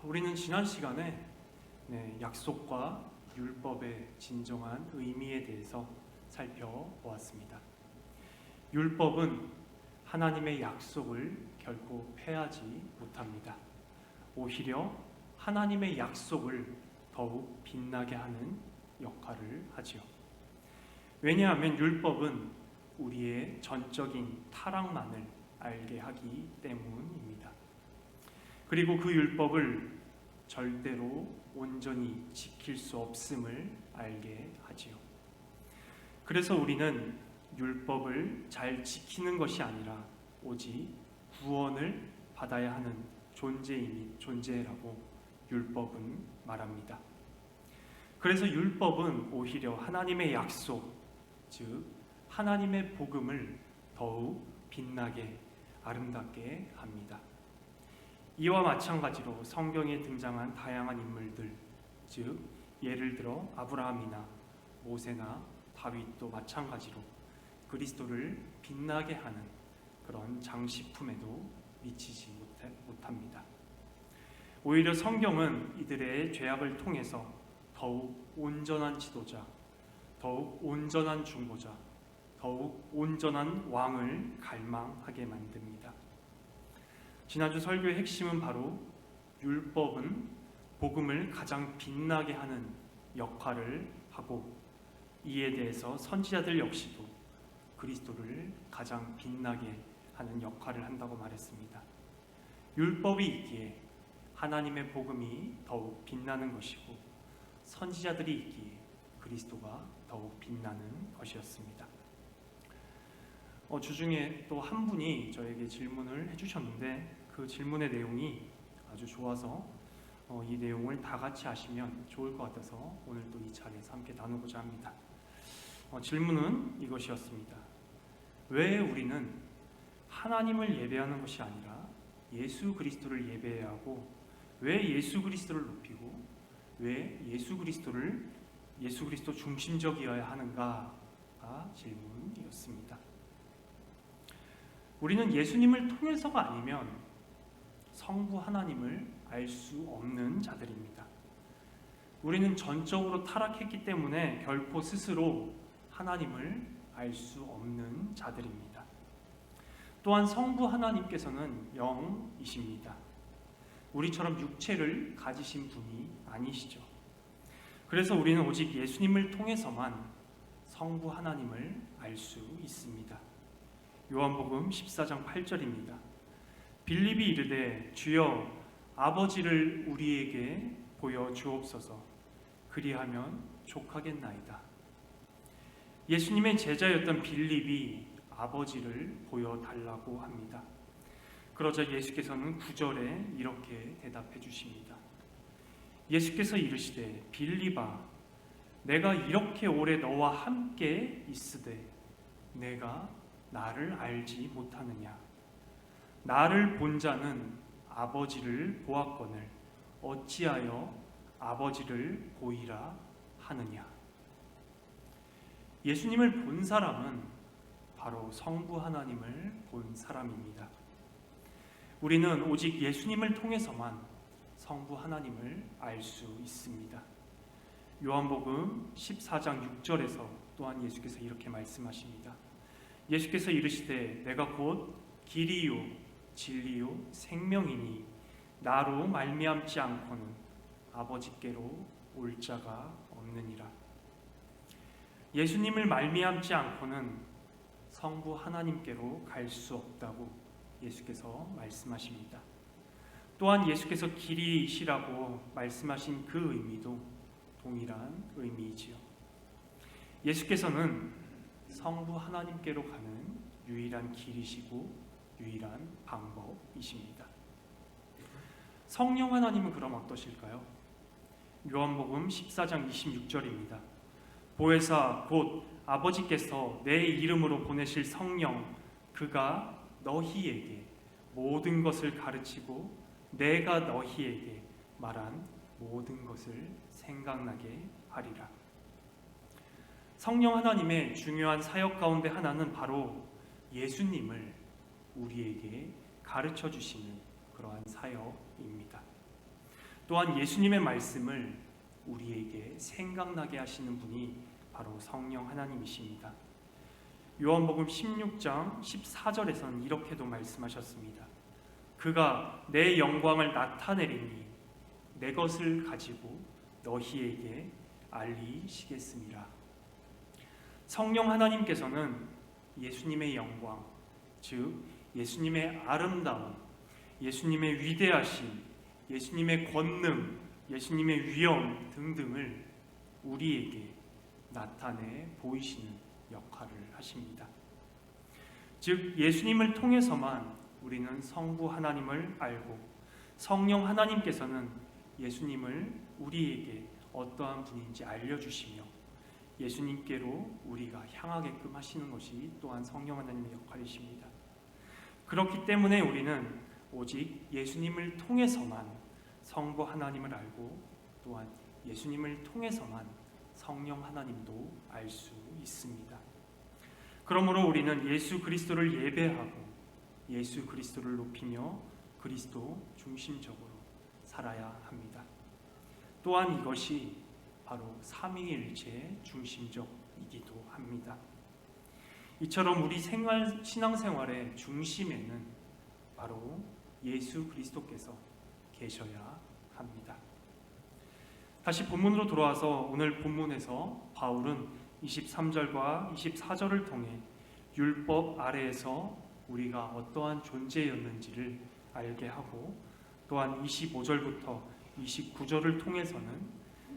우리는 지난 시간에 약속과 율법의 진정한 의미에 대해서 살펴보았습니다. 율법은 하나님의 약속을 결코 폐하지 못합니다. 오히려 하나님의 약속을 더욱 빛나게 하는 역할을 하지요. 왜냐하면 율법은 우리의 전적인 타락만을 알게 하기 때문입니다. 그리고 그 율법을 절대로 온전히 지킬 수 없음을 알게 하지요. 그래서 우리는 율법을 잘 지키는 것이 아니라 오직 구원을 받아야 하는 존재라고 율법은 말합니다. 그래서 율법은 오히려 하나님의 약속, 즉 하나님의 복음을 더욱 빛나게 아름답게 합니다. 이와 마찬가지로 성경에 등장한 다양한 인물들, 즉 예를 들어 아브라함이나 모세나 다윗도 마찬가지로 그리스도를 빛나게 하는 그런 장식품에도 미치지 못합니다. 오히려 성경은 이들의 죄악을 통해서 더욱 온전한 지도자, 더욱 온전한 중보자, 더욱 온전한 왕을 갈망하게 만듭니다. 지난주 설교의 핵심은 바로 율법은 복음을 가장 빛나게 하는 역할을 하고, 이에 대해서 선지자들 역시도 그리스도를 가장 빛나게 하는 역할을 한다고 말했습니다. 율법이 있기에 하나님의 복음이 더욱 빛나는 것이고, 선지자들이 있기에 그리스도가 더욱 빛나는 것이었습니다. 주중에 또 한 분이 저에게 질문을 해주셨는데, 그 질문의 내용이 아주 좋아서 이 내용을 다 같이 하시면 좋을 것 같아서 오늘 또 이 자리에서 함께 나누고자 합니다. 질문은 이것이었습니다. 왜 우리는 하나님을 예배하는 것이 아니라 예수 그리스도를 예배해야 하고, 왜 예수 그리스도를 높이고, 왜 예수 그리스도 중심적이어야 하는가가 질문이었습니다. 우리는 예수님을 통해서가 아니면 성부 하나님을 알 수 없는 자들입니다. 우리는 전적으로 타락했기 때문에 결코 스스로 하나님을 알 수 없는 자들입니다. 또한 성부 하나님께서는 영이십니다. 우리처럼 육체를 가지신 분이 아니시죠. 그래서 우리는 오직 예수님을 통해서만 성부 하나님을 알 수 있습니다. 요한복음 14장 8절입니다. 빌립이 이르되 주여 아버지를 우리에게 보여 주옵소서. 그리하면 족하겠나이다. 예수님의 제자였던 빌립이 아버지를 보여달라고 합니다. 그러자 예수께서는 9절에 이렇게 대답해 주십니다. 예수께서 이르시되 빌립아, 내가 이렇게 오래 너와 함께 있으되 내가 나를 알지 못하느냐? 나를 본 자는 아버지를 보았거늘 어찌하여 아버지를 보이라 하느냐? 예수님을 본 사람은 바로 성부 하나님을 본 사람입니다. 우리는 오직 예수님을 통해서만 성부 하나님을 알 수 있습니다. 요한복음 14장 6절에서 또한 예수께서 이렇게 말씀하십니다. 예수께서 이르시되 내가 곧 길이요 진리요 생명이니 나로 말미암지 않고는 아버지께로 올 자가 없느니라. 예수님을 말미암지 않고는 성부 하나님께로 갈 수 없다고 예수께서 말씀하십니다. 또한 예수께서 길이시라고 말씀하신 그 의미도 동일한 의미이지요. 예수께서는 성부 하나님께로 가는 유일한 길이시고 유일한 방법이십니다. 성령 하나님은 그럼 어떠실까요? 요한복음 14장 26절입니다. 보혜사 곧 아버지께서 내 이름으로 보내실 성령, 그가 너희에게 모든 것을 가르치고 내가 너희에게 말한 모든 것을 생각나게 하리라. 성령 하나님의 중요한 사역 가운데 하나는 바로 예수님을 우리에게 가르쳐 주시는 그러한 사역입니다. 또한 예수님의 말씀을 우리에게 생각나게 하시는 분이 바로 성령 하나님이십니다. 요한복음 16장 14절에서는 이렇게도 말씀하셨습니다. 그가 내 영광을 나타내리니 내 것을 가지고 너희에게 알리시겠습니다. 성령 하나님께서는 예수님의 영광, 즉 예수님의 아름다움, 예수님의 위대하심, 예수님의 권능, 예수님의 위엄 등등을 우리에게 나타내 보이시는 역할을 하십니다. 즉 예수님을 통해서만 우리는 성부 하나님을 알고 성령 하나님께서는 예수님을 우리에게 어떠한 분인지 알려주시며 예수님께로 우리가 향하게끔 하시는 것이 또한 성령 하나님의 역할이십니다. 그렇기 때문에 우리는 오직 예수님을 통해서만 성부 하나님을 알고 또한 예수님을 통해서만 성령 하나님도 알 수 있습니다. 그러므로 우리는 예수 그리스도를 예배하고 예수 그리스도를 높이며 그리스도 중심적으로 살아야 합니다. 또한 이것이 바로 삼위일체 중심적이기도 합니다. 이처럼 우리 신앙생활의 중심에는 바로 예수 그리스도께서 계셔야 합니다. 다시 본문으로 돌아와서 오늘 본문에서 바울은 23절과 24절을 통해 율법 아래에서 우리가 어떠한 존재였는지를 알게 하고 또한 25절부터 29절을 통해서는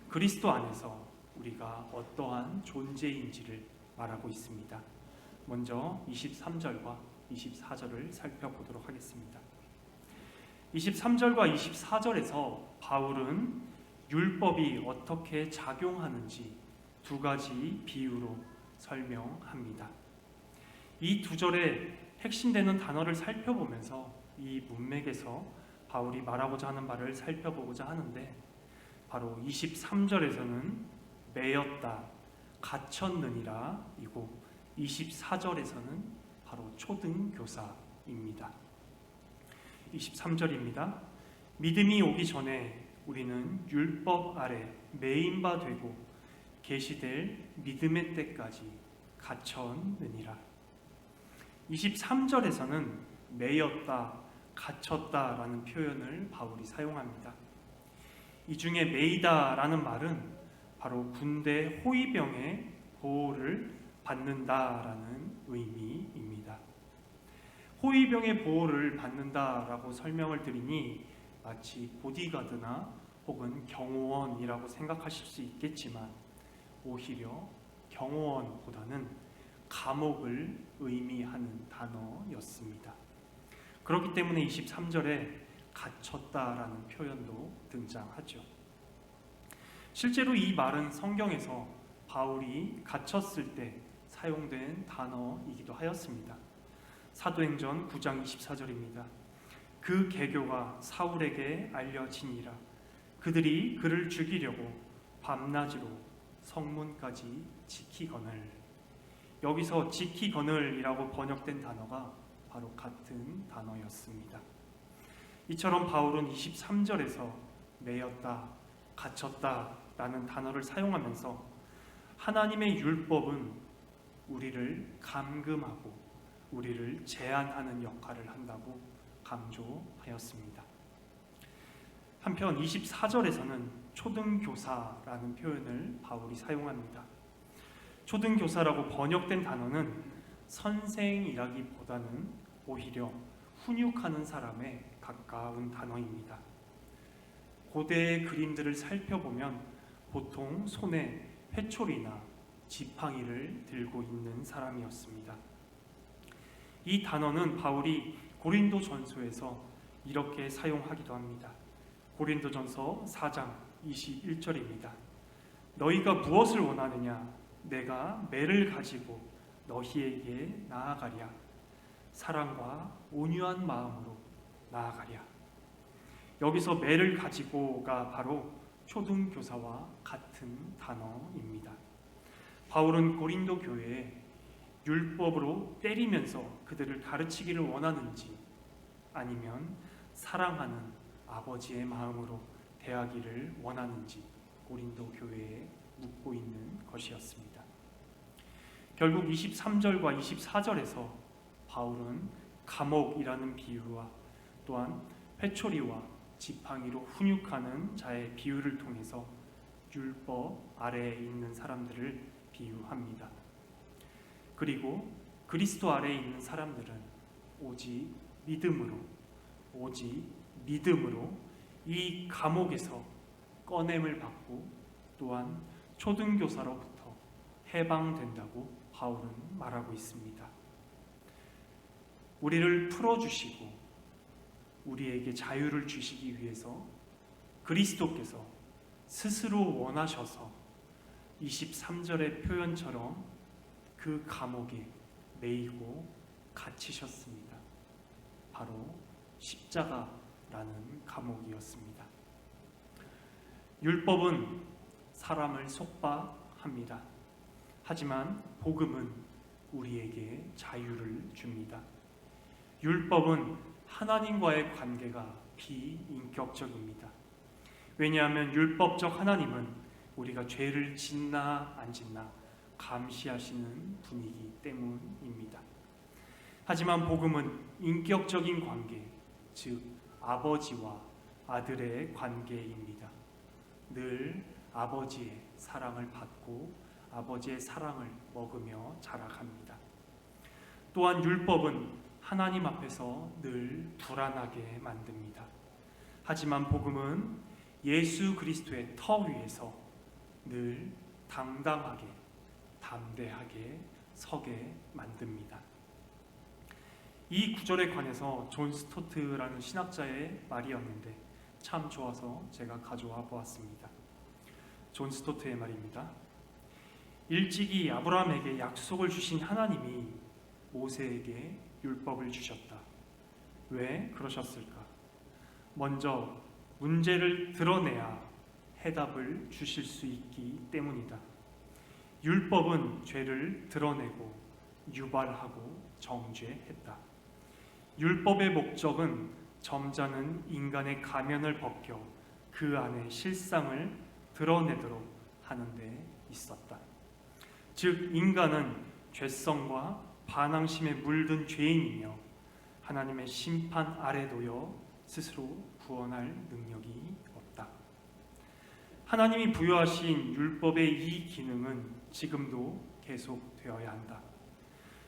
그리스도 안에서 우리가 어떠한 존재인지를 말하고 있습니다. 먼저 23절과 24절을 살펴보도록 하겠습니다. 23절과 24절에서 바울은 율법이 어떻게 작용하는지 두 가지 비유로 설명합니다. 이 두 절의 핵심되는 단어를 살펴보면서 이 문맥에서 바울이 말하고자 하는 바를 살펴보고자 하는데 바로 23절에서는 매였다, 갇혔느니라 이고 24절에서는 바로 초등교사입니다. 23절입니다. 믿음이 오기 전에 우리는 율법 아래 매인 바 되고 계시될 믿음의 때까지 갇혔느니라. 23절에서는 매였다, 갇혔다라는 표현을 바울이 사용합니다. 이 중에 매이다라는 말은 바로 군대 호위병의 보호를 받는다라는 의미입니다. 호위병의 보호를 받는다라고 설명을 드리니 마치 보디가드나 혹은 경호원이라고 생각하실 수 있겠지만 오히려 경호원보다는 감옥을 의미하는 단어였습니다. 그렇기 때문에 23절에 갇혔다라는 표현도 등장하죠. 실제로 이 말은 성경에서 바울이 갇혔을 때 사용된 단어이기도 하였습니다. 사도행전 9장 24절입니다. 그 계교가 사울에게 알려지니라. 그들이 그를 죽이려고 밤낮으로 성문까지 지키거늘. 여기서 지키거늘이라고 번역된 단어가 바로 같은 단어였습니다. 이처럼 바울은 23절에서 매였다, 갇혔다 라는 단어를 사용하면서 하나님의 율법은 우리를 감금하고 우리를 제한하는 역할을 한다고 강조하였습니다. 한편 24절에서는 초등교사라는 표현을 바울이 사용합니다. 초등교사라고 번역된 단어는 선생이라기보다는 오히려 훈육하는 사람에 가까운 단어입니다. 고대의 그림들을 살펴보면 보통 손에 회초리나 지팡이를 들고 있는 사람이었습니다. 이 단어는 바울이 고린도전서에서 이렇게 사용하기도 합니다. 고린도전서 4장 21절입니다. 너희가 무엇을 원하느냐? 내가 매를 가지고 너희에게 나아가랴. 사랑과 온유한 마음으로 나아가랴. 여기서 매를 가지고가 바로 초등교사와 같은 단어입니다. 바울은 고린도 교회에 율법으로 때리면서 그들을 가르치기를 원하는지 아니면 사랑하는 아버지의 마음으로 대하기를 원하는지 고린도 교회에 묻고 있는 것이었습니다. 결국 23절과 24절에서 바울은 감옥이라는 비유와 또한 회초리와 지팡이로 훈육하는 자의 비유를 통해서 율법 아래에 있는 사람들을 비유합니다. 그리고 그리스도 아래에 있는 사람들은 오직 믿음으로 이 감옥에서 꺼냄을 받고 또한 초등교사로부터 해방된다고 바울은 말하고 있습니다. 우리를 풀어주시고 우리에게 자유를 주시기 위해서 그리스도께서 스스로 원하셔서 23절의 표현처럼 그 감옥에 매이고 갇히셨습니다. 바로 십자가라는 감옥이었습니다. 율법은 사람을 속박합니다. 하지만 복음은 우리에게 자유를 줍니다. 율법은 하나님과의 관계가 비인격적입니다. 왜냐하면 율법적 하나님은 우리가 죄를 짓나 안 짓나 감시하시는 분이기 때문입니다. 하지만 복음은 인격적인 관계, 즉 아버지와 아들의 관계입니다. 늘 아버지의 사랑을 받고 아버지의 사랑을 먹으며 자라갑니다. 또한 율법은 하나님 앞에서 늘 불안하게 만듭니다. 하지만 복음은 예수 그리스도의 터 위에서 늘 당당하게, 담대하게 서게 만듭니다. 이 구절에 관해서 존 스토트라는 신학자의 말이었는데 참 좋아서 제가 가져와 보았습니다. 존 스토트의 말입니다. 일찍이 아브라함에게 약속을 주신 하나님이 모세에게 율법을 주셨다. 왜 그러셨을까? 먼저 문제를 드러내야 해답을 주실 수 있기 때문이다. 율법은 죄를 드러내고 유발하고 정죄했다. 율법의 목적은 점잖은 인간의 가면을 벗겨 그 안에 실상을 드러내도록 하는 데 있었다. 즉 인간은 죄성과 반항심에 물든 죄인이며 하나님의 심판 아래 놓여 스스로 구원할 능력이 없다. 하나님이 부여하신 율법의 이 기능은 지금도 계속되어야 한다.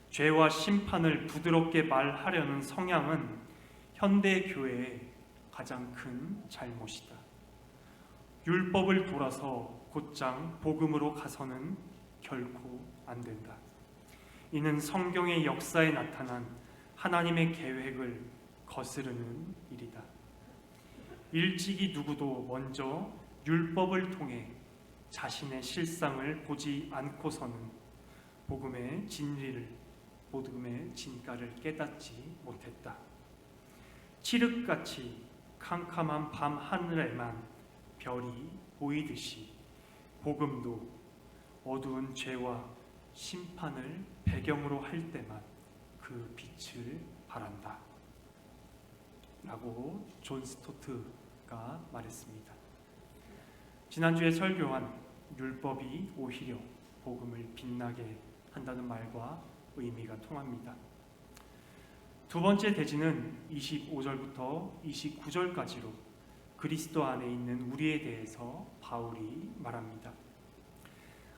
죄와 심판을 부드럽게 말하려는 성향은 현대 교회의 가장 큰 잘못이다. 율법을 돌아서 곧장 복음으로 가서는 결코 안 된다. 이는 성경의 역사에 나타난 하나님의 계획을 거스르는 일이다. 일찍이 누구도 먼저 율법을 통해 자신의 실상을 보지 않고서는 복음의 진리를, 복음의 진가를 깨닫지 못했다. 칠흑같이 캄캄한 밤 하늘에만 별이 보이듯이 복음도 어두운 죄와 심판을 배경으로 할 때만 그 빛을 발한다. 라고 존 스토트가 말했습니다. 지난주에 설교한 율법이 오히려 복음을 빛나게 한다는 말과 의미가 통합니다. 두 번째 대지는 25절부터 29절까지로 그리스도 안에 있는 우리에 대해서 바울이 말합니다.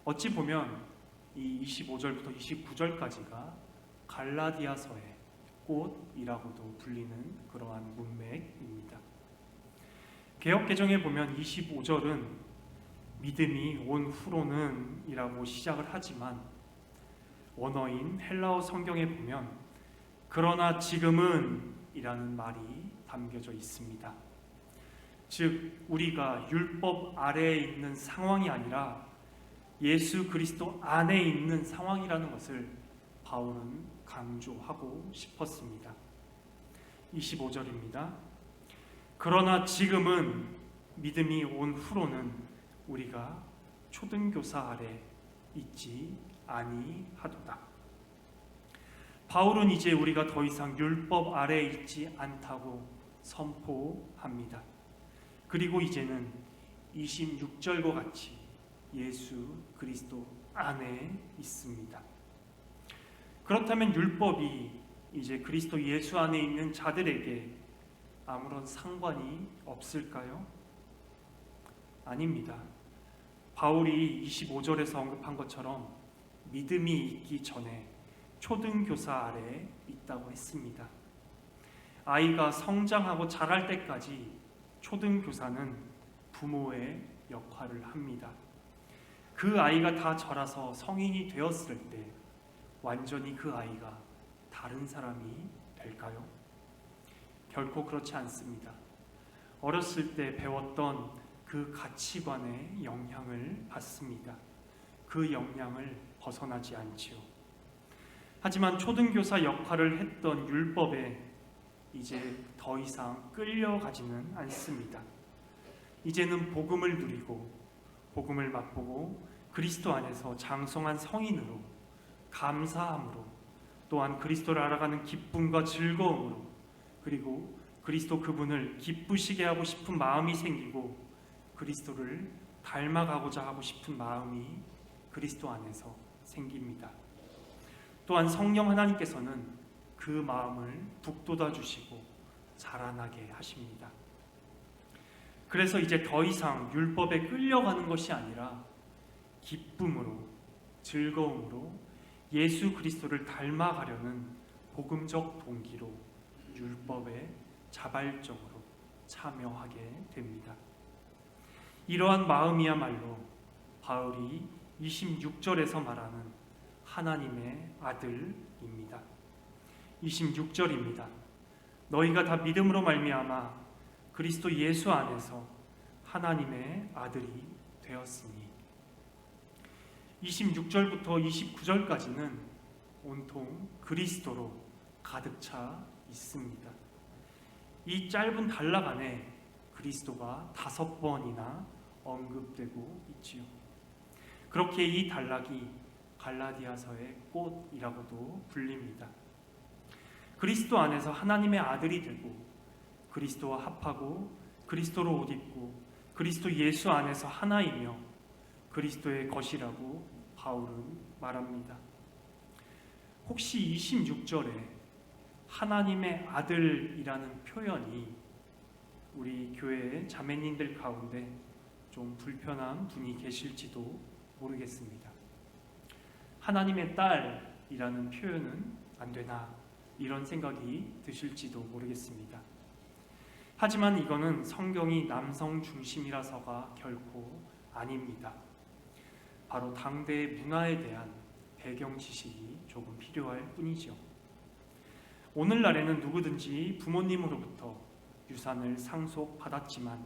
어찌 보면 이 25절부터 29절까지가 갈라디아서의 꽃이라고도 불리는 그러한 문맥입니다. 개역개정에 보면 25절은 믿음이 온 후로는 이라고 시작을 하지만 원어인 헬라어 성경에 보면 그러나 지금은 이라는 말이 담겨져 있습니다. 즉 우리가 율법 아래에 있는 상황이 아니라 예수 그리스도 안에 있는 상황이라는 것을 바울은 강조하고 싶었습니다. 25절입니다. 그러나 지금은 믿음이 온 후로는 우리가 초등교사 아래 있지 아니하도다. 바울은 이제 우리가 더 이상 율법 아래에 있지 않다고 선포합니다. 그리고 이제는 26절과 같이 예수 그리스도 안에 있습니다. 그렇다면 율법이 이제 그리스도 예수 안에 있는 자들에게 아무런 상관이 없을까요? 아닙니다. 바울이 25절에서 언급한 것처럼 믿음이 있기 전에 초등교사 아래에 있다고 했습니다. 아이가 성장하고 자랄 때까지 초등교사는 부모의 역할을 합니다. 그 아이가 다 자라서 성인이 되었을 때 완전히 그 아이가 다른 사람이 될까요? 결코 그렇지 않습니다. 어렸을 때 배웠던 그 가치관의 영향을 받습니다. 그 영향을 벗어나지 않지요. 하지만 초등교사 역할을 했던 율법에 이제 더 이상 끌려가지는 않습니다. 이제는 복음을 누리고 복음을 맛보고 그리스도 안에서 장성한 성인으로 감사함으로 또한 그리스도를 알아가는 기쁨과 즐거움으로 그리고 그리스도 그분을 기쁘시게 하고 싶은 마음이 생기고 그리스도를 닮아가고자 하고 싶은 마음이 그리스도 안에서 생깁니다. 또한 성령 하나님께서는 그 마음을 북돋아 주시고 자라나게 하십니다. 그래서 이제 더 이상 율법에 끌려가는 것이 아니라 기쁨으로 즐거움으로 예수 그리스도를 닮아가려는 복음적 동기로 율법에 자발적으로 참여하게 됩니다. 이러한 마음이야말로 바울이 26절에서 말하는 하나님의 아들입니다. 26절입니다. 너희가 다 믿음으로 말미암아 그리스도 예수 안에서 하나님의 아들이 되었으니 26절부터 29절까지는 온통 그리스도로 가득 차 있습니다. 이 짧은 단락 안에 그리스도가 5번이나 언급되고 있지요. 그렇게 이 단락이 갈라디아서의 꽃이라고도 불립니다. 그리스도 안에서 하나님의 아들이 되고 그리스도와 합하고 그리스도로 옷 입고 그리스도 예수 안에서 하나이며 그리스도의 것이라고 바울은 말합니다. 혹시 26절에 하나님의 아들이라는 표현이 우리 교회의 자매님들 가운데 좀 불편한 분이 계실지도 모르겠습니다. 하나님의 딸이라는 표현은 안 되나 이런 생각이 드실지도 모르겠습니다. 하지만 이거는 성경이 남성 중심이라서가 결코 아닙니다. 바로 당대의 문화에 대한 배경 지식이 조금 필요할 뿐이죠. 오늘날에는 누구든지 부모님으로부터 유산을 상속받았지만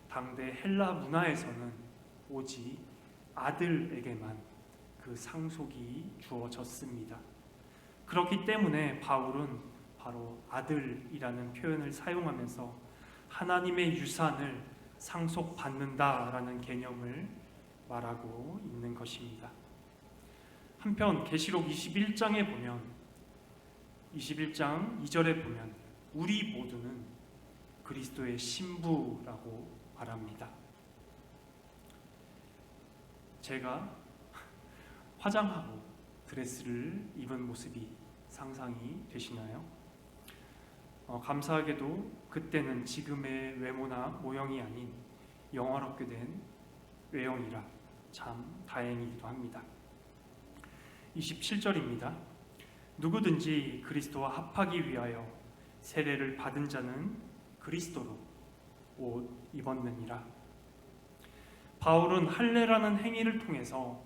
당대 헬라 문화에서는 오직 아들에게만 그 상속이 주어졌습니다. 그렇기 때문에 바울은 바로 아들이라는 표현을 사용하면서 하나님의 유산을 상속받는다라는 개념을 말하고 있는 것입니다. 한편 계시록 21장에 보면 21장 2절에 보면 우리 모두는 그리스도의 신부라고 말합니다. 제가 화장하고 드레스를 입은 모습이 상상이 되시나요? 감사하게도 그때는 지금의 외모나 모형이 아닌 영화롭게 된 외형이라 참 다행이기도 합니다. 27절입니다. 누구든지 그리스도와 합하기 위하여 세례를 받은 자는 그리스도로 옷 입었느니라. 바울은 할례라는 행위를 통해서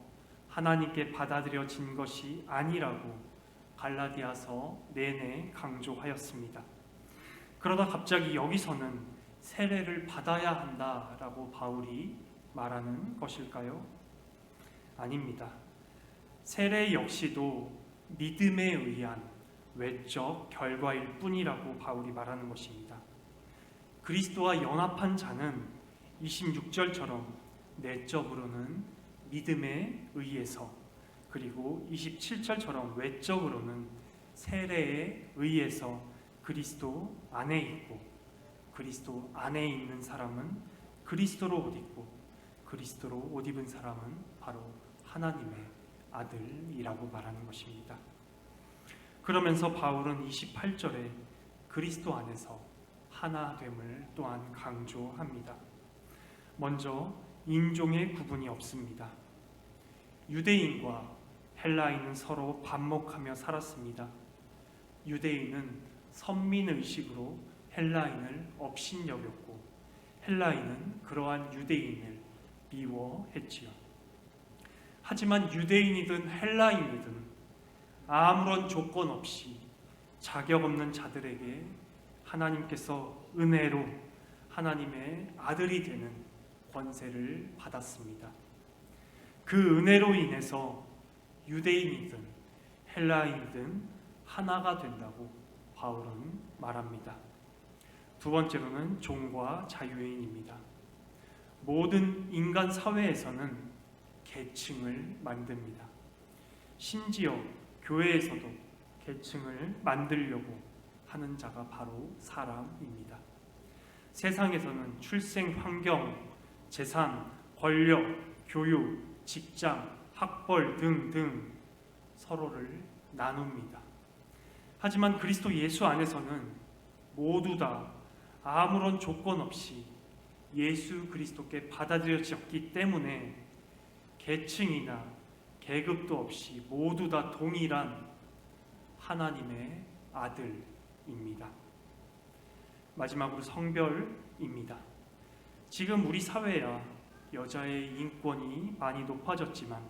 하나님께 받아들여진 것이 아니라고 갈라디아서 내내 강조하였습니다. 그러다 갑자기 여기서는 세례를 받아야 한다라고 바울이 말하는 것일까요? 아닙니다. 세례 역시도 믿음에 의한 외적 결과일 뿐이라고 바울이 말하는 것입니다. 그리스도와 연합한 자는 26절처럼 내적으로는 믿음에 의해서 그리고 27절처럼 외적으로는 세례에 의해서 그리스도 안에 있고 그리스도 안에 있는 사람은 그리스도로 옷 입고 그리스도로 옷 입은 사람은 바로 하나님의 아들이라고 말하는 것입니다. 그러면서 바울은 28절에 그리스도 안에서 하나됨을 또한 강조합니다. 먼저 인종의 구분이 없습니다. 유대인과 헬라인은 서로 반목하며 살았습니다. 유대인은 선민의식으로 헬라인을 업신여겼고 헬라인은 그러한 유대인을 미워했지요. 하지만 유대인이든 헬라인이든 아무런 조건 없이 자격 없는 자들에게 하나님께서 은혜로 하나님의 아들이 되는 권세를 받았습니다. 그 은혜로 인해서 유대인이든 헬라인이든 하나가 된다고 바울은 말합니다. 두 번째로는 종과 자유인입니다. 모든 인간 사회에서는 계층을 만듭니다. 심지어 교회에서도 계층을 만들려고 하는 자가 바로 사람입니다. 세상에서는 출생 환경, 재산, 권력, 교육, 직장, 학벌 등등 서로를 나눕니다. 하지만 그리스도 예수 안에서는 모두 다 아무런 조건 없이 예수 그리스도께 받아들여졌기 때문에 계층이나 계급도 없이 모두 다 동일한 하나님의 아들입니다. 마지막으로 성별입니다. 지금 우리 사회야 여자의 인권이 많이 높아졌지만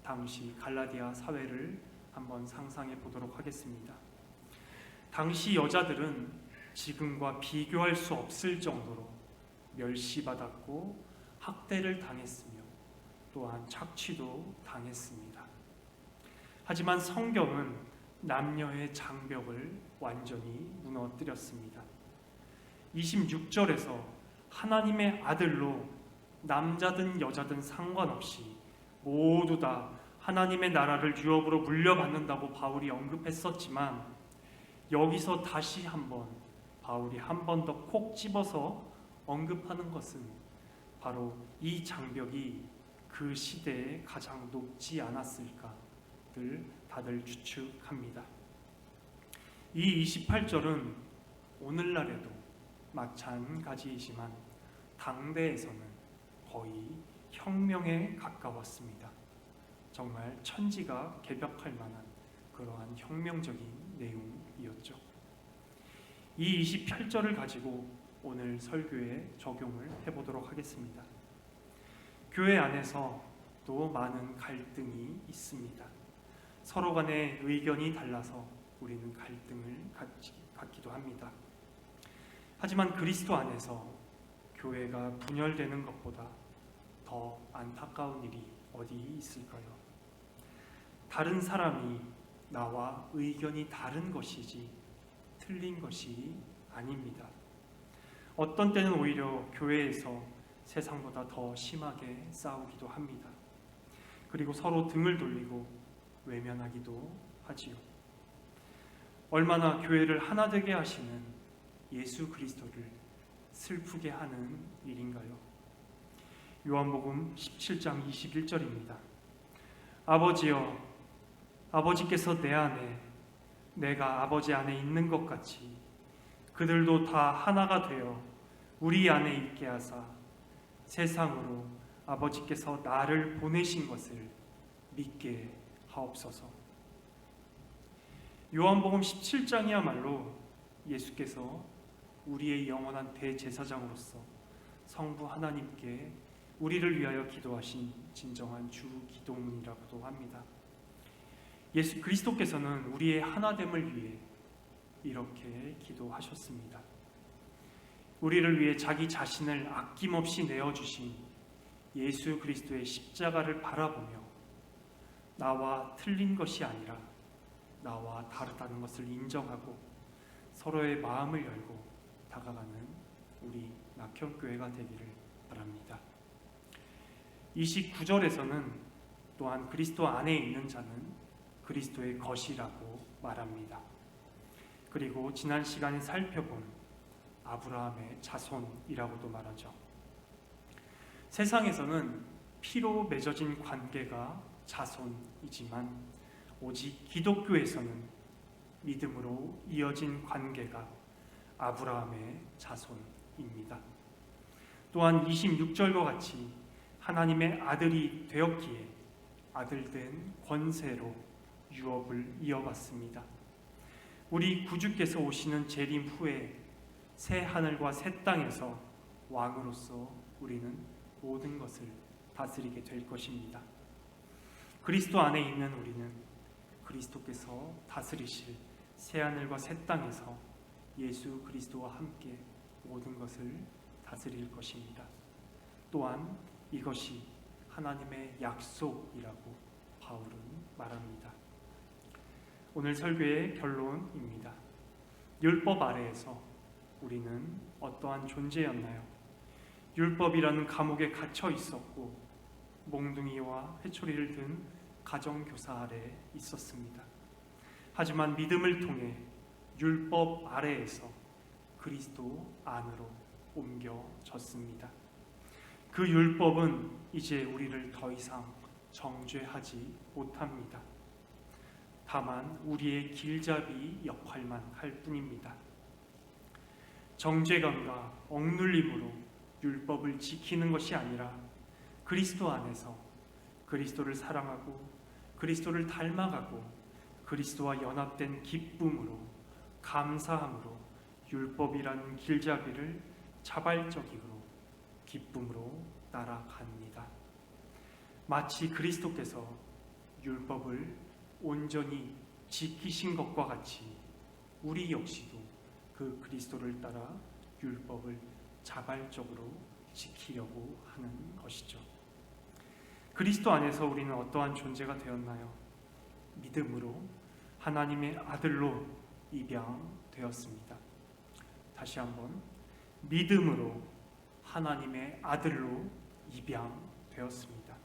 당시 갈라디아 사회를 한번 상상해 보도록 하겠습니다. 당시 여자들은 지금과 비교할 수 없을 정도로 멸시받았고 학대를 당했으며 또한 착취도 당했습니다. 하지만 성경은 남녀의 장벽을 완전히 무너뜨렸습니다. 26절에서 하나님의 아들로 남자든 여자든 상관없이 모두 다 하나님의 나라를 유업으로 물려받는다고 바울이 언급했었지만 여기서 다시 한번 바울이 한 번 더 콕 집어서 언급하는 것은 바로 이 장벽이 그 시대에 가장 높지 않았을까를 다들 추측합니다. 이 28절은 오늘날에도 마찬가지이지만 당대에서는 거의 혁명에 가까웠습니다. 정말 천지가 개벽할 만한 그러한 혁명적인 내용이었죠. 이 28절을 가지고 오늘 설교에 적용을 해보도록 하겠습니다. 교회 안에서 또 많은 갈등이 있습니다. 서로 간의 의견이 달라서 우리는 갈등을 갖기도 합니다. 하지만 그리스도 안에서 교회가 분열되는 것보다 더 안타까운 일이 어디 있을까요? 다른 사람이 나와 의견이 다른 것이지 틀린 것이 아닙니다. 어떤 때는 오히려 교회에서 세상보다 더 심하게 싸우기도 합니다. 그리고 서로 등을 돌리고 외면하기도 하지요. 얼마나 교회를 하나 되게 하시는 예수 그리스도를 슬프게 하는 일인가요? 요한복음 17장 21절입니다. 아버지여, 아버지께서 내 안에 내가 아버지 안에 있는 것 같이 그들도 다 하나가 되어 우리 안에 있게 하사 세상으로 아버지께서 나를 보내신 것을 믿게 하옵소서. 요한복음 17장이야말로 예수께서 우리의 영원한 대제사장으로서 성부 하나님께 우리를 위하여 기도하신 진정한 주 기도문이라고도 합니다. 예수 그리스도께서는 우리의 하나됨을 위해 이렇게 기도하셨습니다. 우리를 위해 자기 자신을 아낌없이 내어주신 예수 그리스도의 십자가를 바라보며 나와 틀린 것이 아니라 나와 다르다는 것을 인정하고 서로의 마음을 열고 다가가는 우리 낙현교회가 되기를 바랍니다. 29절에서는 또한 그리스도 안에 있는 자는 그리스도의 것이라고 말합니다. 그리고 지난 시간에 살펴본 아브라함의 자손이라고도 말하죠. 세상에서는 피로 맺어진 관계가 자손이지만 오직 기독교에서는 믿음으로 이어진 관계가 아브라함의 자손입니다. 또한 26절과 같이 하나님의 아들이 되었기에 아들된 권세로 유업을 이어받습니다. 우리 구주께서 오시는 재림 후에 새 하늘과 새 땅에서 왕으로서 우리는 모든 것을 다스리게 될 것입니다. 그리스도 안에 있는 우리는 그리스도께서 다스리실 새 하늘과 새 땅에서 예수 그리스도와 함께 모든 것을 다스릴 것입니다. 또한 이것이 하나님의 약속이라고 바울은 말합니다. 오늘 설교의 결론입니다. 율법 아래에서 우리는 어떠한 존재였나요? 율법이라는 감옥에 갇혀 있었고 몽둥이와 회초리를 든 가정교사 아래 있었습니다. 하지만 믿음을 통해 율법 아래에서 그리스도 안으로 옮겨졌습니다. 그 율법은 이제 우리를 더 이상 정죄하지 못합니다. 다만 우리의 길잡이 역할만 할 뿐입니다. 정죄감과 억눌림으로 율법을 지키는 것이 아니라 그리스도 안에서 그리스도를 사랑하고 그리스도를 닮아가고 그리스도와 연합된 기쁨으로 감사함으로 율법이라는 길잡이를 자발적으로 기쁨으로 따라갑니다. 마치 그리스도께서 율법을 온전히 지키신 것과 같이 우리 역시도 그 그리스도를 따라 율법을 자발적으로 지키려고 하는 것이죠. 그리스도 안에서 우리는 어떠한 존재가 되었나요? 믿음으로 하나님의 아들로 입양되었습니다. 다시 한번, 믿음으로 하나님의 아들로 입양되었습니다.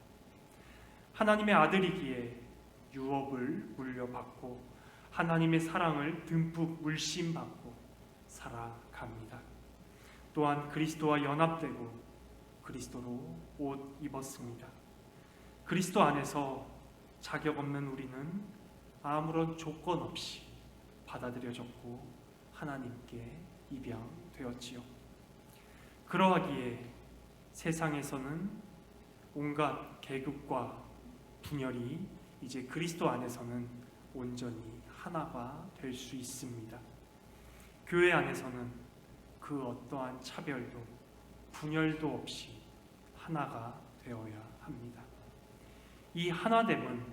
하나님의 아들이기에 유업을 물려받고 하나님의 사랑을 듬뿍 물심받고 살아갑니다. 또한 그리스도와 연합되고 그리스도로 옷 입었습니다. 그리스도 안에서 자격 없는 우리는 아무런 조건 없이 받아들여졌고 하나님께 입양되었지요. 그러하기에 세상에서는 온갖 계급과 분열이 이제 그리스도 안에서는 온전히 하나가 될 수 있습니다. 교회 안에서는 그 어떠한 차별도 분열도 없이 하나가 되어야 합니다. 이 하나됨은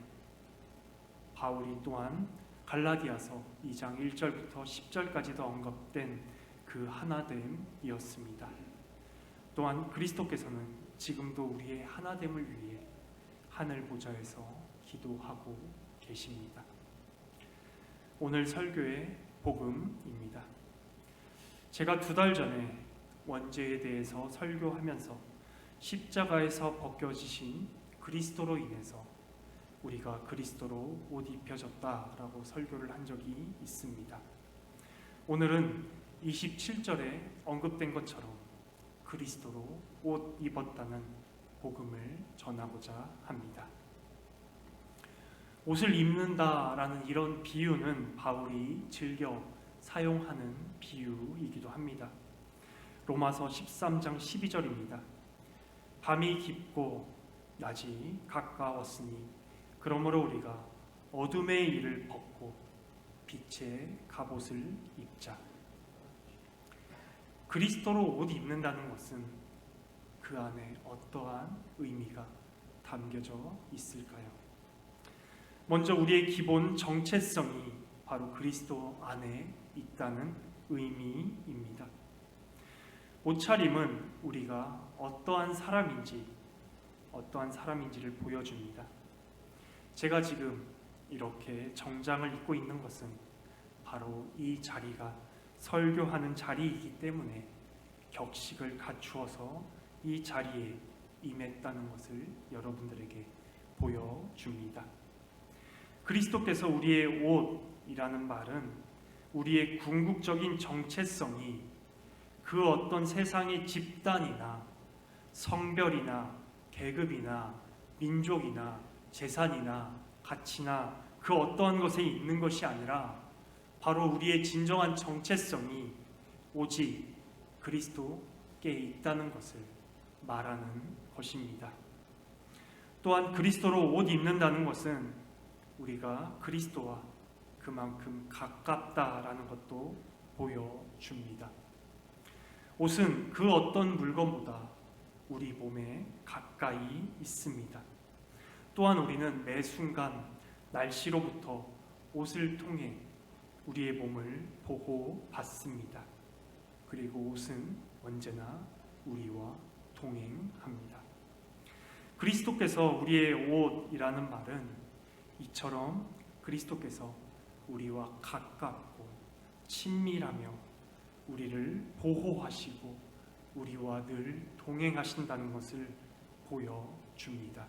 바울이 또한 갈라디아서 2장 1절부터 10절까지도 언급된 그 하나됨이었습니다. 또한 그리스도께서는 지금도 우리의 하나됨을 위해 하늘 보좌에서 기도하고 계십니다. 오늘 설교의 복음입니다. 제가 2달 전에 원죄에 대해서 설교하면서 십자가에서 벗겨지신 그리스도로 인해서 우리가 그리스도로 옷 입혀졌다라고 설교를 한 적이 있습니다. 오늘은 27절에 언급된 것처럼 그리스도로 옷 입었다는 복음을 전하고자 합니다. 옷을 입는다라는 이런 비유는 바울이 즐겨 사용하는 비유이기도 합니다. 로마서 13장 12절입니다. 밤이 깊고 낮이 가까웠으니 그러므로 우리가 어둠의 일을 벗고 빛의 갑옷을 입자. 그리스도로 옷 입는다는 것은 그 안에 어떠한 의미가 담겨져 있을까요? 먼저 우리의 기본 정체성이 바로 그리스도 안에 있다는 의미입니다. 옷차림은 우리가 어떠한 사람인지를 보여줍니다. 제가 지금 이렇게 정장을 입고 있는 것은 바로 이 자리가 설교하는 자리이기 때문에 격식을 갖추어서 이 자리에 임했다는 것을 여러분들에게 보여줍니다. 그리스도께서 우리의 옷이라는 말은 우리의 궁극적인 정체성이 그 어떤 세상의 집단이나 성별이나 계급이나 민족이나 재산이나 가치나 그 어떠한 것에 있는 것이 아니라 바로 우리의 진정한 정체성이 오직 그리스도께 있다는 것을 말하는 것입니다. 또한 그리스도로 옷 입는다는 것은 우리가 그리스도와 그만큼 가깝다라는 것도 보여줍니다. 옷은 그 어떤 물건보다 우리 몸에 가까이 있습니다. 또한 우리는 매 순간 날씨로부터 옷을 통해 우리의 몸을 보호받습니다. 그리고 옷은 언제나 우리와 동행합니다. 그리스도께서 우리의 옷이라는 말은 이처럼 그리스도께서 우리와 가깝고 친밀하며 우리를 보호하시고 우리와 늘 동행하신다는 것을 보여줍니다.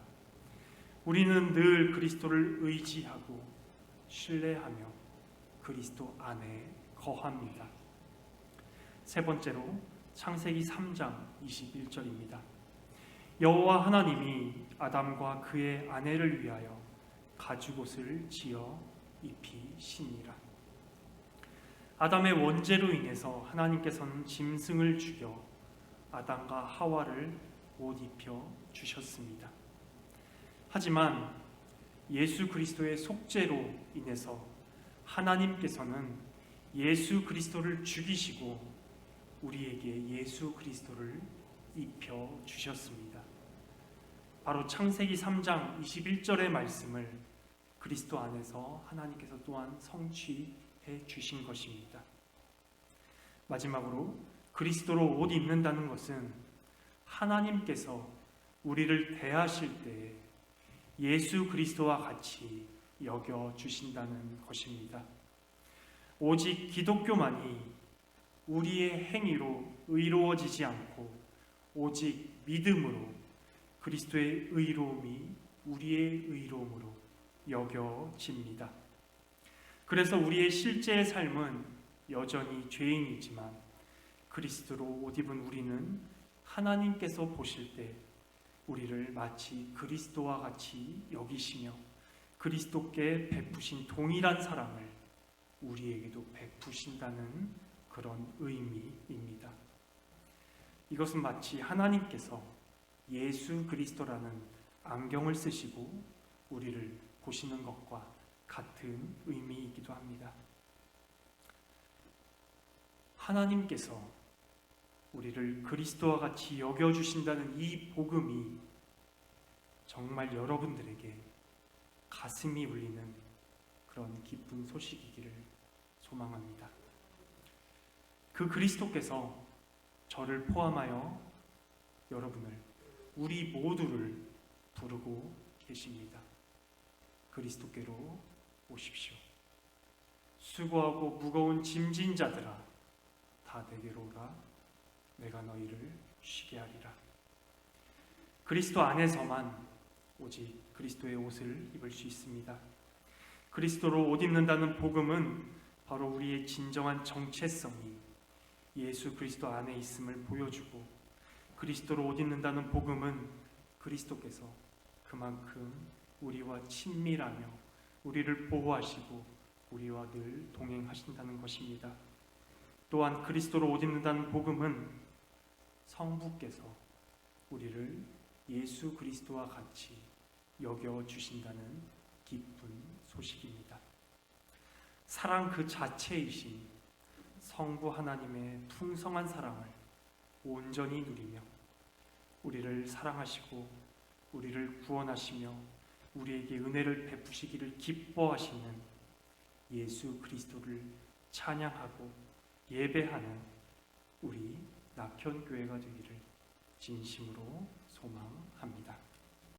우리는 늘 그리스도를 의지하고 신뢰하며 그리스도 안에 거합니다. 세 번째로 창세기 3장 21절입니다. 여호와 하나님이 아담과 그의 아내를 위하여 가죽옷을 지어 입히시니라. 아담의 원죄로 인해서 하나님께서는 짐승을 죽여 아담과 하와를 옷 입혀 주셨습니다. 하지만 예수 그리스도의 속죄로 인해서 하나님께서는 예수 그리스도를 죽이시고 우리에게 예수 그리스도를 입혀 주셨습니다. 바로 창세기 3장 21절의 말씀을 그리스도 안에서 하나님께서 또한 성취해 주신 것입니다. 마지막으로 그리스도로 옷 입는다는 것은 하나님께서 우리를 대하실 때에 예수 그리스도와 같이 여겨 주신다는 것입니다. 오직 기독교만이 우리의 행위로 의로워지지 않고 오직 믿음으로 그리스도의 의로움이 우리의 의로움으로 여겨집니다. 그래서 우리의 실제의 삶은 여전히 죄인이지만 그리스도로 옷 입은 우리는 하나님께서 보실 때 우리를 마치 그리스도와 같이 여기시며 그리스도께 베푸신 동일한 사랑을 우리에게도 베푸신다는 그런 의미입니다. 이것은 마치 하나님께서 예수 그리스도라는 안경을 쓰시고 우리를 보시는 것과 같은 의미이기도 합니다. 하나님께서 우리를 그리스도와 같이 여겨주신다는 이 복음이 정말 여러분들에게 가슴이 울리는 그런 기쁜 소식이기를 소망합니다. 그 그리스도께서 저를 포함하여 여러분을, 우리 모두를 부르고 계십니다. 그리스도께로 오십시오. 수고하고 무거운 짐진 자들아 다 내게로 오라. 내가 너희를 쉬게 하리라. 그리스도 안에서만 오직 그리스도의 옷을 입을 수 있습니다. 그리스도로 옷 입는다는 복음은 바로 우리의 진정한 정체성이 예수 그리스도 안에 있음을 보여주고, 그리스도로 옷 입는다는 복음은 그리스도께서 그만큼 우리와 친밀하며 우리를 보호하시고 우리와 늘 동행하신다는 것입니다. 또한 그리스도로 옷 입는다는 복음은 성부께서 우리를 예수 그리스도와 같이 여겨주신다는 기쁜 소식입니다. 사랑 그 자체이신 성부 하나님의 풍성한 사랑을 온전히 누리며 우리를 사랑하시고 우리를 구원하시며 우리에게 은혜를 베푸시기를 기뻐하시는 예수 그리스도를 찬양하고 예배하는 우리 낙현교회가 되기를 진심으로 소망합니다.